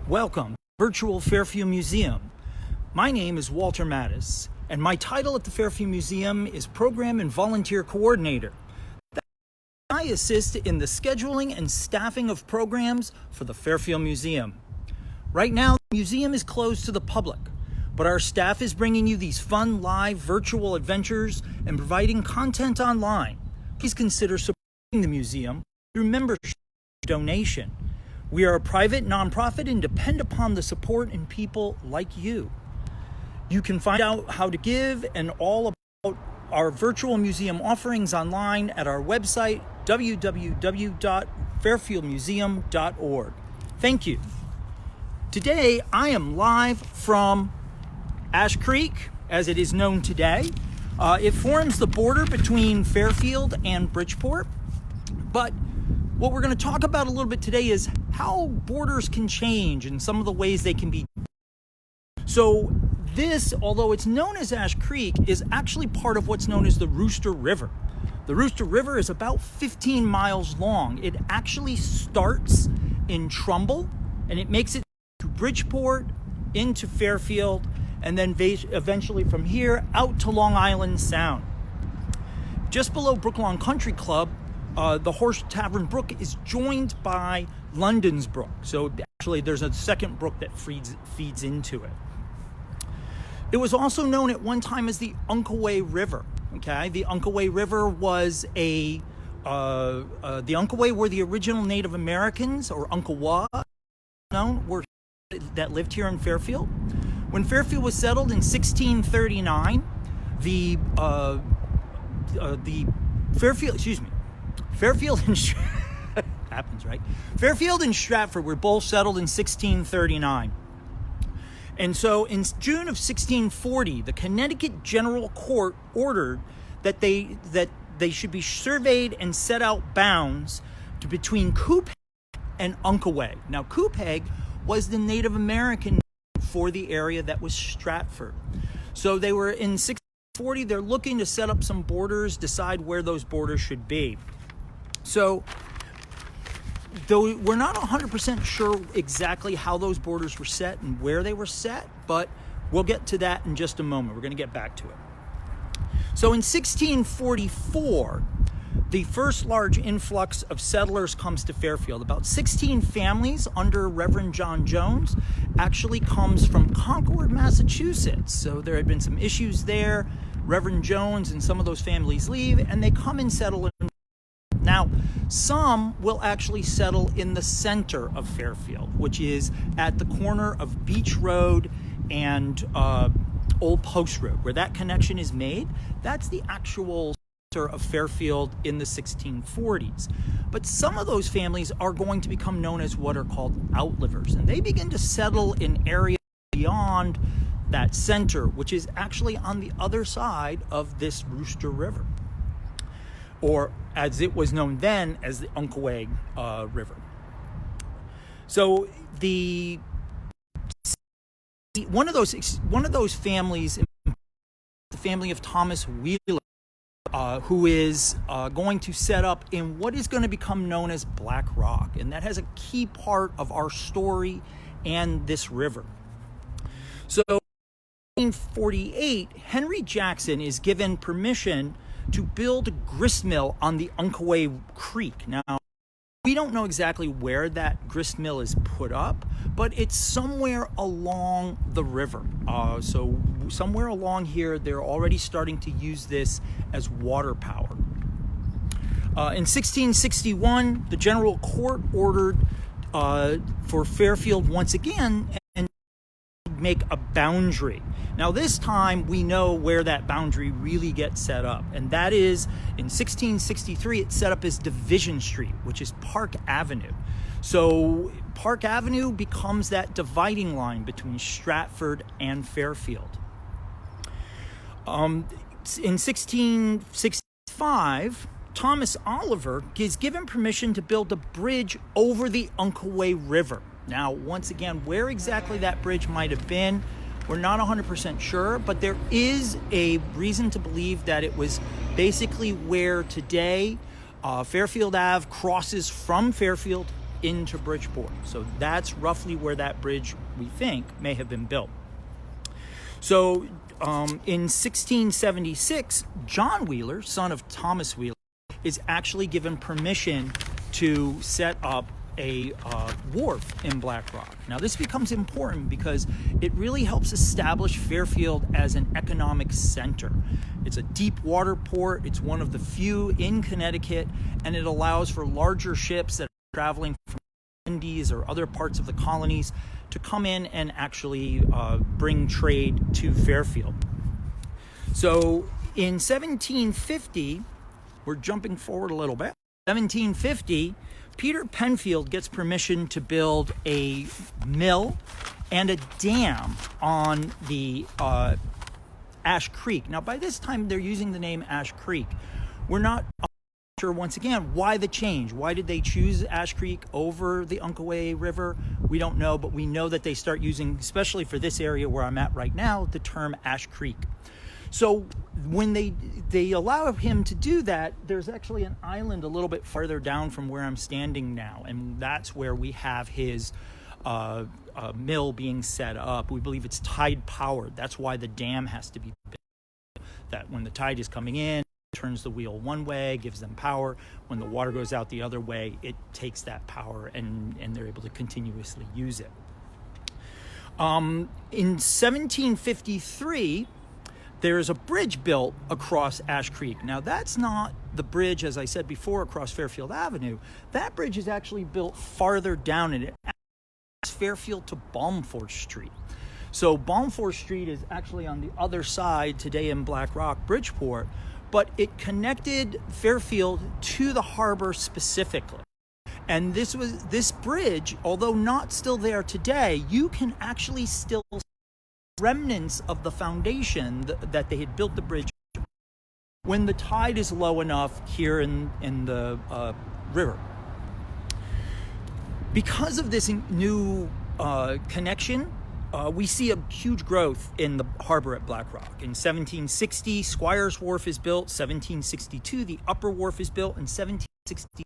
Welcome to Virtual Fairfield Museum. My name is Walt Matis, and my title at the Fairfield Museum is Program and Volunteer Coordinator. I assist in the scheduling and staffing of programs for the Fairfield Museum. Right now, the museum is closed to the public, but our staff is bringing you these fun live virtual adventures and providing content online. Please consider supporting the museum through membership donation. We are a private nonprofit and depend upon the support and people like you. You can find out how to give and all about our virtual museum offerings online at our website, www.fairfieldmuseum.org. Thank you. Today, I am live from Ash Creek, as it is known today. It forms the border between Fairfield and Bridgeport, but what we're going to talk about a little bit today is how borders can change and some of the ways they can be. So this, although it's known as Ash Creek, is actually part of what's known as the Rooster River. The Rooster River is about 15 miles long. It actually starts in Trumbull and it makes it to Bridgeport, into Fairfield, and then eventually from here out to Long Island Sound. Just below Brooklawn Country Club, the Horse Tavern Brook is joined by London's Brook. So actually there's a second brook that feeds into it. It was also known at one time as the Unkaway River. Okay, the Unkaway River was the Unkaway were the original Native Americans, or Unkawa, that lived here in Fairfield. When Fairfield was settled in 1639, Fairfield and happens, right? Fairfield and Stratford were both settled in 1639. And so in June of 1640, the Connecticut General Court ordered that they should be surveyed and set out bounds between Coopeg and Unkaway. Now, Coopeg was the Native American name for the area that was Stratford. So they were in 1640, they're looking to set up some borders, decide where those borders should be. So, though we're not 100% sure exactly how those borders were set and where they were set, but we'll get to that in just a moment. We're going to get back to it. So in 1644, the first large influx of settlers comes to Fairfield. About 16 families under Reverend John Jones actually comes from Concord, Massachusetts. So there had been some issues there. Reverend Jones and some of those families leave, and they come and settle in. Now, some will actually settle in the center of Fairfield, which is at the corner of Beach Road and Old Post Road, where that connection is made. That's the actual center of Fairfield in the 1640s. But some of those families are going to become known as what are called outlivers, and they begin to settle in areas beyond that center, which is actually on the other side of this Rooster River, or as it was known then as the Unkaway River. So one of those families, the family of Thomas Wheeler, who is going to set up in what is going to become known as Black Rock, and that has a key part of our story and this river. So in 1848, Henry Jackson is given permission to build a grist mill on the Unkaway Creek. Now, we don't know exactly where that grist mill is put up, but it's somewhere along the river. So somewhere along here, they're already starting to use this as water power. In 1661, the General Court ordered for Fairfield once again and make a boundary. Now this time we know where that boundary really gets set up, and that is in 1663 it's set up as Division Street, which is Park Avenue. So Park Avenue becomes that dividing line between Stratford and Fairfield. In 1665, Thomas Oliver is given permission to build a bridge over the Unkaway River. Now, once again, where exactly that bridge might have been, we're not 100% sure, but there is a reason to believe that it was basically where today Fairfield Ave crosses from Fairfield into Bridgeport. So that's roughly where that bridge, we think, may have been built. So in 1676, John Wheeler, son of Thomas Wheeler, is actually given permission to set up a wharf in Black Rock. Now this becomes important because it really helps establish Fairfield as an economic center. It's a deep water port, it's one of the few in Connecticut, and it allows for larger ships that are traveling from the Indies or other parts of the colonies to come in and actually bring trade to Fairfield. So in 1750, we're jumping forward a little bit, 1750, Peter Penfield gets permission to build a mill and a dam on the Ash Creek. Now, by this time, they're using the name Ash Creek. We're not sure, once again, why the change. Why did they choose Ash Creek over the Unkaway River? We don't know, but we know that they start using, especially for this area where I'm at right now, the term Ash Creek. So when they allow him to do that, there's actually an island a little bit farther down from where I'm standing now, and that's where we have his mill being set up. We believe it's tide powered. That's why the dam has to be built. That when the tide is coming in, it turns the wheel one way, gives them power. When the water goes out the other way, it takes that power and they're able to continuously use it. In 1753, there's a bridge built across Ash Creek. Now, that's not the bridge, as I said before, across Fairfield Avenue. That bridge is actually built farther down in it, Fairfield to Balmforth Street. So Balmforth Street is actually on the other side today in Black Rock, Bridgeport, but it connected Fairfield to the harbor specifically. And this bridge, although not still there today, you can actually still see remnants of the foundation that they had built the bridge when the tide is low enough here in the river. Because of this new connection, we see a huge growth in the harbor at Black Rock. In 1760, Squire's Wharf is built. 1762, the Upper Wharf is built. In 1760,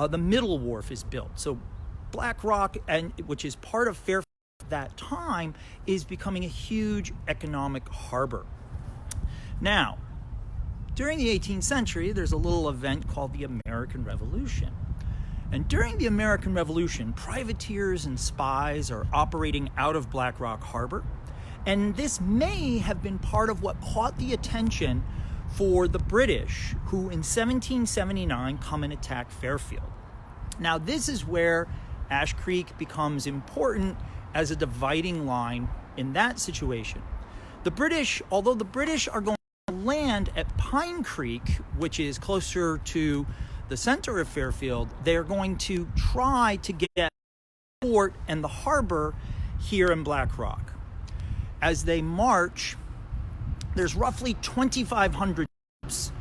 the Middle Wharf is built. So Black Rock, which is part of Fairfield at that time, is becoming a huge economic harbor. Now, during the 18th century, there's a little event called the American Revolution. And during the American Revolution, privateers and spies are operating out of Black Rock Harbor. And this may have been part of what caught the attention for the British, who in 1779 come and attack Fairfield. Now, this is where Ash Creek becomes important as a dividing line in that situation. The British, although the British are going to land at Pine Creek, which is closer to the center of Fairfield, they're going to try to get the port and the harbor here in Black Rock. As they march, there's roughly 2,500 troops.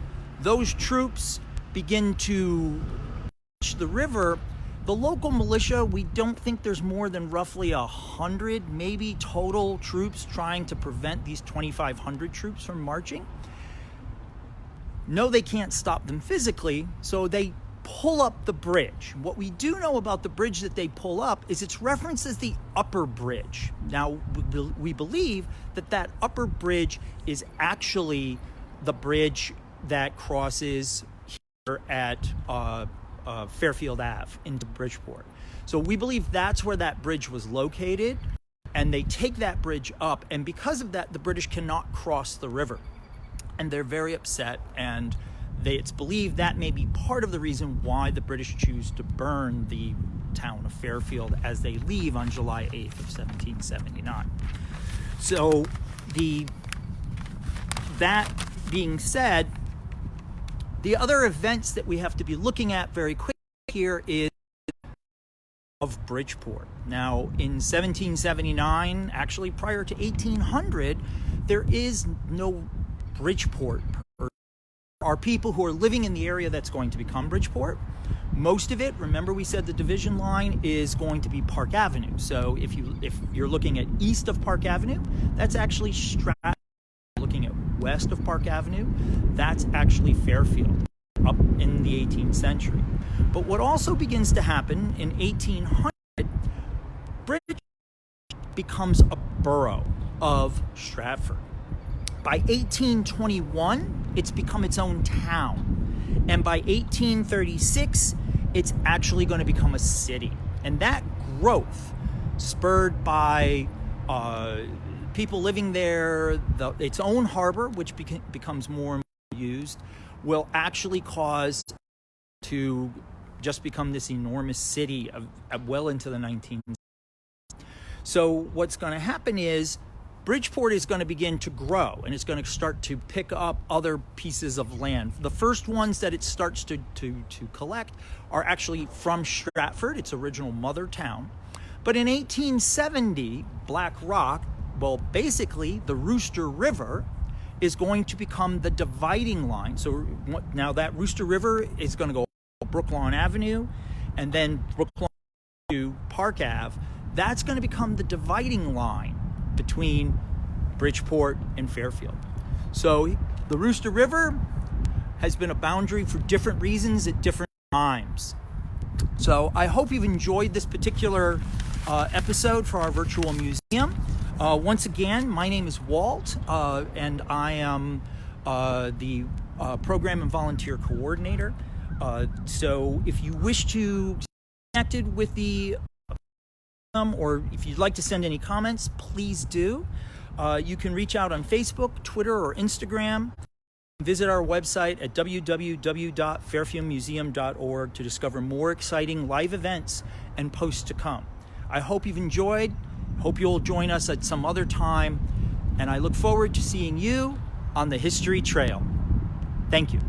Those troops begin to reach the river. The local militia, we don't think there's more than roughly 100, maybe total troops trying to prevent these 2,500 troops from marching. No, they can't stop them physically, so they pull up the bridge. What we do know about the bridge that they pull up is it's referenced as the Upper Bridge. Now, we believe that upper bridge is actually the bridge that crosses here at Fairfield Ave into Bridgeport. So we believe that's where that bridge was located, and they take that bridge up, and because of that, the British cannot cross the river. And they're very upset, and it's believed that may be part of the reason why the British choose to burn the town of Fairfield as they leave on July 8th of 1779. So that being said, the other events that we have to be looking at very quickly here is of Bridgeport. Now, in 1779, actually prior to 1800, there is no Bridgeport. There are people who are living in the area that's going to become Bridgeport. Most of it, remember we said the division line is going to be Park Avenue. So if you're looking at east of Park Avenue, that's actually Stratford. Looking at west of Park Avenue, that's actually Fairfield up in the 18th century. But what also begins to happen in 1800, British becomes a borough of Stratford. By 1821, it's become its own town. And by 1836, it's actually going to become a city. And that growth, spurred by people living there, its own harbor, which becomes more and more used, will actually cause to just become this enormous city well into the 19th. So what's going to happen is Bridgeport is going to begin to grow, and it's going to start to pick up other pieces of land. The first ones that it starts to collect are actually from Stratford, its original mother town. But in 1870, Black Rock, well, basically the Rooster River is going to become the dividing line. So now that Rooster River is going to go Brooklawn Avenue and then Brooklawn to Park Ave. That's going to become the dividing line between Bridgeport and Fairfield. So the Rooster River has been a boundary for different reasons at different times. So I hope you've enjoyed this particular episode for our virtual museum. Once again, my name is Walt, and I am the program and volunteer coordinator. So if you wish to get connected with the or if you'd like to send any comments, please do. You can reach out on Facebook, Twitter, or Instagram. Visit our website at www.fairfieldmuseum.org to discover more exciting live events and posts to come. I hope you've enjoyed. Hope you'll join us at some other time. And I look forward to seeing you on the History Trail. Thank you.